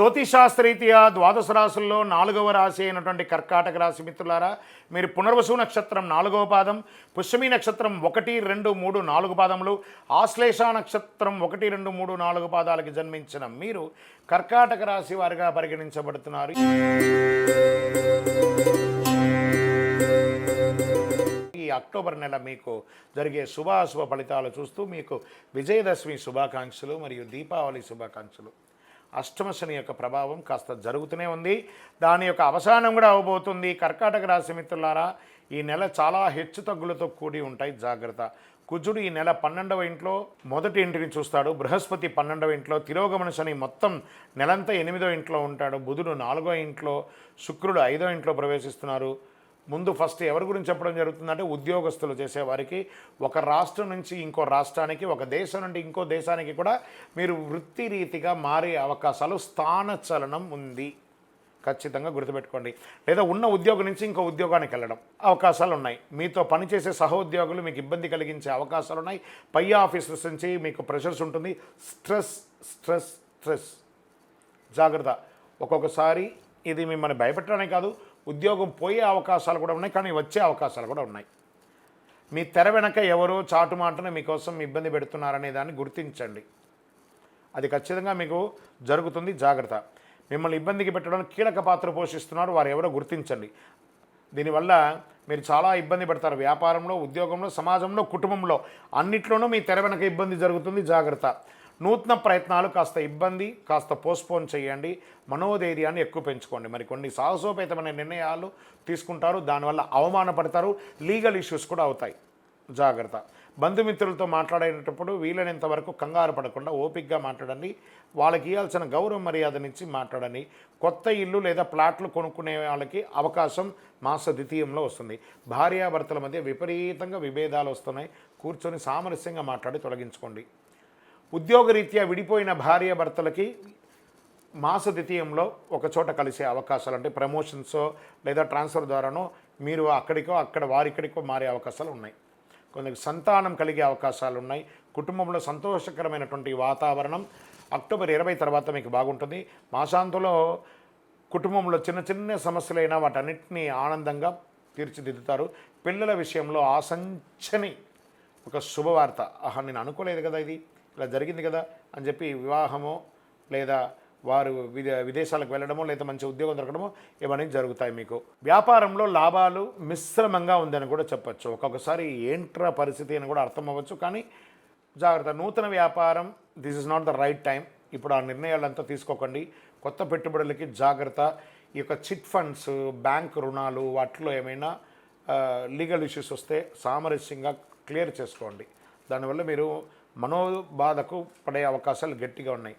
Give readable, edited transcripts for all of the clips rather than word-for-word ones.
జ్యోతిషాస్త్రరీత్యా ద్వాదశ రాశుల్లో 4వ రాశి అయినటువంటి కర్కాటక రాశి మిత్రులారా, మీరు పునర్వసు నక్షత్రం 4వ పాదం, పుష్యమి నక్షత్రం 1, 2, 3, 4 పాదములు, ఆశ్లేష నక్షత్రం 1, 2, 3, 4 పాదాలకి జన్మించిన మీరు కర్కాటక రాశి వారిగా పరిగణించబడుతున్నారు. ఈ అక్టోబర్ నెల మీకు జరిగే శుభాశుభ ఫలితాలు చూస్తూ మీకు విజయదశమి శుభాకాంక్షలు మరియు దీపావళి శుభాకాంక్షలు. అష్టమ శని యొక్క ప్రభావం కాస్త జరుగుతూనే ఉంది, దాని యొక్క అవసానం కూడా అవబోతుంది. కర్కాటక రాశి మిత్రులారా, ఈ నెల చాలా హెచ్చు తగ్గులతో కూడి ఉంటాయి, జాగ్రత్త. కుజుడు ఈ నెల 12వ ఇంట్లో మొదటి ఇంటిని చూస్తాడు, బృహస్పతి 12వ ఇంట్లో, తిరోగమన శని మొత్తం నెలంతా 8వ ఇంట్లో ఉంటాడు, బుధుడు 4వ ఇంట్లో, శుక్రుడు 5వ ఇంట్లో ప్రవేశిస్తున్నారు. ముందు ఫస్ట్ ఎవరి గురించి చెప్పడం జరుగుతుందంటే ఉద్యోగస్తులు చేసేవారికి, ఒక రాష్ట్రం నుంచి ఇంకో రాష్ట్రానికి, ఒక దేశం నుండి ఇంకో దేశానికి కూడా మీరు వృత్తి రీతిగా మారే అవకాశాలు, స్థానచలనం ఉంది, ఖచ్చితంగా గుర్తుపెట్టుకోండి. లేదా ఉన్న ఉద్యోగం నుంచి ఇంకో ఉద్యోగానికి వెళ్ళడం అవకాశాలు ఉన్నాయి. మీతో పనిచేసే సహోద్యోగులు మీకు ఇబ్బంది కలిగించే అవకాశాలు ఉన్నాయి. పై ఆఫీసర్స్ నుంచి మీకు ప్రెషర్స్ ఉంటుంది. స్ట్రెస్ స్ట్రెస్ స్ట్రెస్, జాగ్రత్త. ఒక్కొక్కసారి ఇది మిమ్మల్ని భయపెట్టడమే కాదు, ఉద్యోగం పోయే అవకాశాలు కూడా ఉన్నాయి, కానీ వచ్చే అవకాశాలు కూడా ఉన్నాయి. మీ తెర వెనక ఎవరో చాటుమాటనే మీకోసం ఇబ్బంది పెడుతున్నారనే దాన్ని గుర్తించండి, అది ఖచ్చితంగా మీకు జరుగుతుంది, జాగ్రత్త. మిమ్మల్ని ఇబ్బందికి పెట్టడానికి కీలక పాత్ర పోషిస్తున్నారు, వారు ఎవరో గుర్తించండి. దీనివల్ల మీరు చాలా ఇబ్బంది పడతారు. వ్యాపారంలో, ఉద్యోగంలో, సమాజంలో, కుటుంబంలో అన్నిట్లోనూ మీ తెర వెనక ఇబ్బంది జరుగుతుంది, జాగ్రత్త. నూతన ప్రయత్నాలు కాస్త పోస్ట్పోన్ చేయండి. మనోధైర్యాన్ని ఎక్కువ పెంచుకోండి. మరి కొన్ని సాహసోపేతమైన నిర్ణయాలు తీసుకుంటారు, దానివల్ల అవమానపడతారు, లీగల్ ఇష్యూస్ కూడా అవుతాయి, జాగ్రత్త. బంధుమిత్రులతో మాట్లాడేటప్పుడు వీలైనంత వరకు కంగారు పడకుండా ఓపికగా మాట్లాడండి. వాళ్ళకి ఇవ్వాల్సిన గౌరవ మర్యాదనిచ్చి మాట్లాడండి. కొత్త ఇల్లు లేదా ప్లాట్లు కొనుక్కునే వాళ్ళకి అవకాశం మాస ద్వితీయంలో వస్తుంది. భార్యాభర్తల మధ్య విపరీతంగా విభేదాలు వస్తున్నాయి, కూర్చొని సామరస్యంగా మాట్లాడి తొలగించుకోండి. ఉద్యోగరీత్యా విడిపోయిన భార్యాభర్తలకి మాస ద్వితీయంలో ఒక చోట కలిసే అవకాశాలు, అంటే ప్రమోషన్సో లేదా ట్రాన్స్ఫర్ ద్వారానో మీరు అక్కడ వారిక్కడికో మారే అవకాశాలు ఉన్నాయి. కొందరికి సంతానం కలిగే అవకాశాలు ఉన్నాయి. కుటుంబంలో సంతోషకరమైనటువంటి వాతావరణం అక్టోబర్ 20 తర్వాత మీకు బాగుంటుంది. మాసాంతంలో కుటుంబంలో చిన్న చిన్న సమస్యలైనా వాటన్నిటినీ ఆనందంగా తీర్చిదిద్దుతారు. పిల్లల విషయంలో ఆశంచని ఒక శుభవార్త, నేను అనుకోలేదు కదా, ఇది ఇలా జరిగింది కదా అని చెప్పి వివాహమో లేదా వారు విదేశాలకు వెళ్ళడమో లేదా మంచి ఉద్యోగం దొరకడమో ఇవన్నీ జరుగుతాయి. మీకు వ్యాపారంలో లాభాలు మిశ్రమంగా ఉందని కూడా చెప్పచ్చు. ఒక్కొక్కసారి ఏంట్రా పరిస్థితి అని కూడా అర్థం అవ్వచ్చు, కానీ జాగ్రత్త. నూతన వ్యాపారం, this is not the right time. ఇప్పుడు ఆ నిర్ణయాలంతా తీసుకోకండి. కొత్త పెట్టుబడులకి జాగ్రత్త. ఈ యొక్క చిట్ ఫండ్స్, బ్యాంక్ రుణాలు, వాటిలో ఏమైనా లీగల్ ఇష్యూస్ వస్తే సామరస్యంగా క్లియర్ చేసుకోండి. దానివల్ల మీరు మనోబాధకు పడే అవకాశాలు గట్టిగా ఉన్నాయి.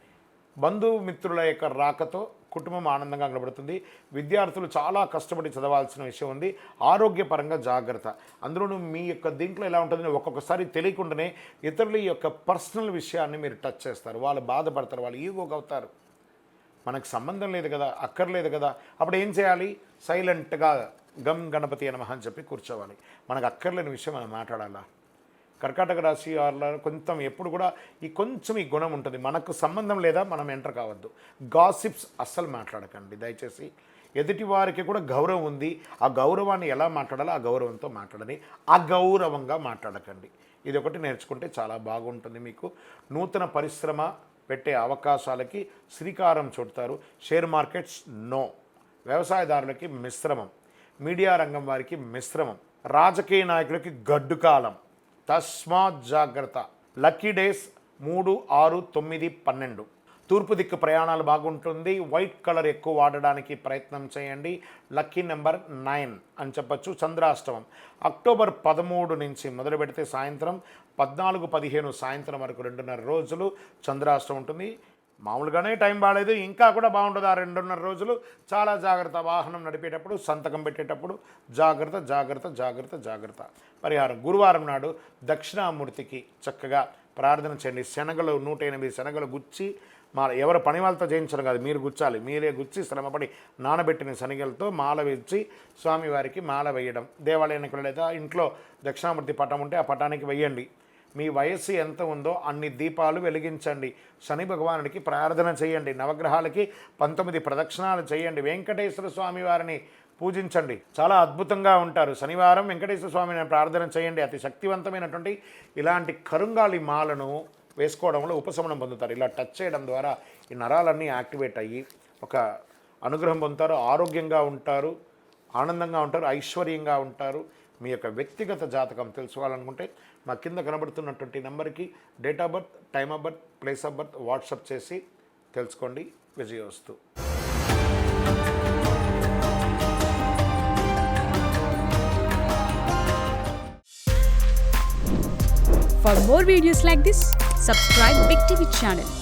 బంధుమిత్రుల యొక్క రాకతో కుటుంబం ఆనందంగా కనబడుతుంది. విద్యార్థులు చాలా కష్టపడి చదవాల్సిన విషయం ఉంది. ఆరోగ్యపరంగా జాగ్రత్త. అందులోనూ మీ యొక్క దీంట్లో ఎలా ఉంటుందని ఒక్కొక్కసారి తెలియకుండానే ఇతరుల యొక్క పర్సనల్ విషయాన్ని మీరు టచ్ చేస్తారు, వాళ్ళు బాధపడతారు, వాళ్ళు ఈగోగా అవుతారు. మనకు సంబంధం లేదు కదా, అక్కర్లేదు కదా, అప్పుడు ఏం చేయాలి? సైలెంట్గా గమ్ గణపతి నమః అని చెప్పి కూర్చోవాలి. మనకు అక్కర్లేని విషయం మనం మాట్లాడాలా? కర్కాటక రాశి వాళ్ళ ఎప్పుడు కూడా కొంచెం ఈ గుణం ఉంటుంది. మనకు సంబంధం లేదా మనం ఎంటర్ కావద్దు. గాసిప్స్ అస్సలు మాట్లాడకండి దయచేసి. ఎదుటి వారికి కూడా గౌరవం ఉంది, ఆ గౌరవాన్ని ఎలా మాట్లాడాలో ఆ గౌరవంతో మాట్లాడని, అగౌరవంగా మాట్లాడకండి. ఇది ఒకటి నేర్చుకుంటే చాలా బాగుంటుంది. మీకు నూతన పరిశ్రమ పెట్టే అవకాశాలకి శ్రీకారం చుడతారు. Share markets no. వ్యవసాయదారులకి మిశ్రమం, మీడియా రంగం వారికి మిశ్రమం, రాజకీయ నాయకులకి గడ్డు కాలం, తస్మాత్ జాగ్రత్త. Lucky days 3, 6, 9, 12. తూర్పు దిక్కు ప్రయాణాలు బాగుంటుంది. వైట్ కలర్ ఎక్కువ వాడడానికి ప్రయత్నం చేయండి. లక్కీ నెంబర్ 9 అని చెప్పచ్చు. చంద్రాష్టమం అక్టోబర్ 13 నుంచి మొదలు పెడితే సాయంత్రం 14, 15 సాయంత్రం వరకు 2.5 రోజులు చంద్రాష్టమం ఉంటుంది. మామూలుగానే టైం బాగాలేదు, ఇంకా కూడా బాగుంటుంది ఆ 2.5 రోజులు. చాలా జాగ్రత్త. వాహనం నడిపేటప్పుడు, సంతకం పెట్టేటప్పుడు జాగ్రత్త జాగ్రత్త జాగ్రత్త జాగ్రత్త. పరిహారం: గురువారం నాడు దక్షిణామూర్తికి చక్కగా ప్రార్థన చేయండి. శనగలు 108 శనగలు గుచ్చి, ఎవరు పని వాళ్ళతో చేయించడం కాదు, మీరు గుచ్చాలి. మీరే గుచ్చి శ్రమపడి నానబెట్టిన శనగలతో మాల వేసి స్వామివారికి మాల వేయడం. దేవాలయానికి లేదా ఇంట్లో దక్షిణామూర్తి పటం ఉంటే ఆ పటానికి వేయండి. మీ వయస్సు ఎంత ఉందో అన్ని దీపాలు వెలిగించండి. శని భగవానుడికి ప్రార్థన చేయండి. నవగ్రహాలకి 19 ప్రదక్షిణాలు చేయండి. వెంకటేశ్వర స్వామి వారిని పూజించండి. చాలా అద్భుతంగా ఉంటారు. శనివారం వెంకటేశ్వర స్వామిని ప్రార్థన చేయండి. అతి శక్తివంతమైనటువంటి ఇలాంటి కరుంగాలి మాలను వేసుకోవడంలో ఉపశమనం పొందుతారు. ఇలా టచ్ చేయడం ద్వారా ఈ నరాలన్నీ యాక్టివేట్ అయ్యి ఒక అనుగ్రహం పొందుతారు. ఆరోగ్యంగా ఉంటారు, ఆనందంగా ఉంటారు, ఐశ్వర్యంగా ఉంటారు. మీ యొక్క వ్యక్తిగత జాతకం తెలుసుకోవాలనుకుంటే మా కింద కనబడుతున్నటువంటి నెంబర్కి date of birth, time of birth, place of birth WhatsApp చేసి తెలుసుకోండి. విజయోస్తు. For more videos like this, subscribe Big TV channel.